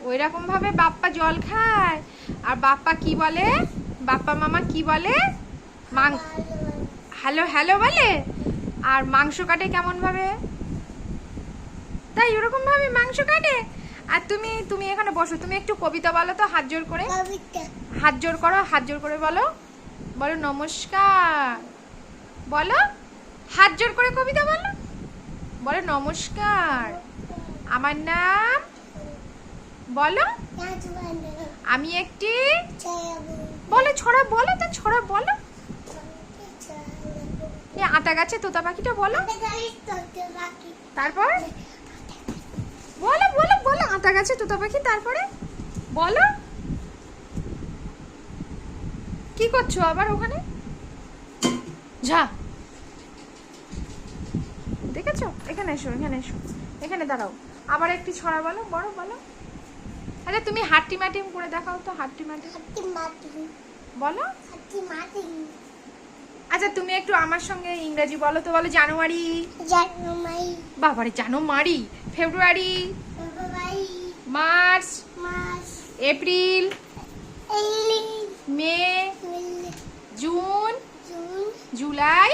ওই রকম ভাবে বাপ্পা জল খায়। আর বাপ্পা কি বলে, বাপ্পা মামা কি বলে? হ্যালো হ্যালো বলে। আর মাংস কাটে কেমন ভাবে? তাই ওরকম ভাবে মাংস কাটে। আর তুমি তুমি এখানে বসো, তুমি একটু কবিতা বলো তো, হাত জোর করে। হাত জোর করো, হাত জোর করে বলো, বলো নমস্কার, বলো হাত জোর করে কবিতা বলো, বলো নমস্কার, আমার নাম, বলো আমি একটি, বলো ছড়া, বলো তো ছড়া বলো। আতা গাছে তোতা পাখিটা বলো। তারপর বলো বলো বলো, আতা গাছে তোতা পাখি, তারপরে বলো। কি করছো আবার ওখানে? যা, দেখেছো? এখানে এসো, এখানে এসো, এখানে দাঁড়াও। আবার একটি ছড়া বলো, বড় বলো। আচ্ছা তুমি হাট্টি মাটিম করে দেখাও তো, হাট্টি মাটিম বলো। আচ্ছা তুমি একটু আমার সঙ্গে ইংরেজি বলো তো, বলো জানুয়ারি, বাবারে জানুয়ারি, ফেব্রুয়ারি, মার্চ, এপ্রিল, মে, জুন, জুলাই,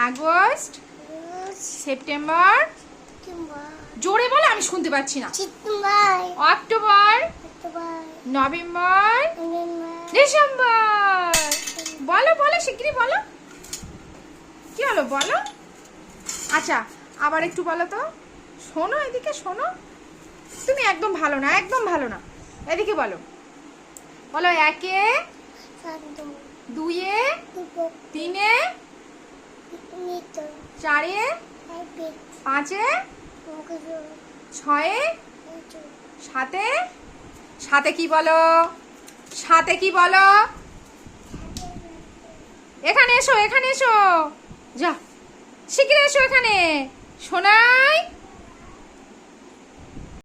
আগস্ট, সেপ্টেম্বর, জোরে বলো আমি শুনতে পাচ্ছি না, অক্টোবর, নভেম্বর, ডিসেম্বর। বলো বলো শিগগিরই বলো, কি হলো বলো। আচ্ছা আবার একটু বলো তো, শোনো এদিকে শোনো, তুমি একদম ভালো না, একদম ভালো না, এদিকে বলো, বলো একে, দুইয়ে, তিনে, চারে, পাঁচে, ছয়ে, সাতে, সাথে কি বলো, সাথে কি বলো, এখানে এসো, এখানে এসো, যা শিগগির এসো এখানে, শোনাই।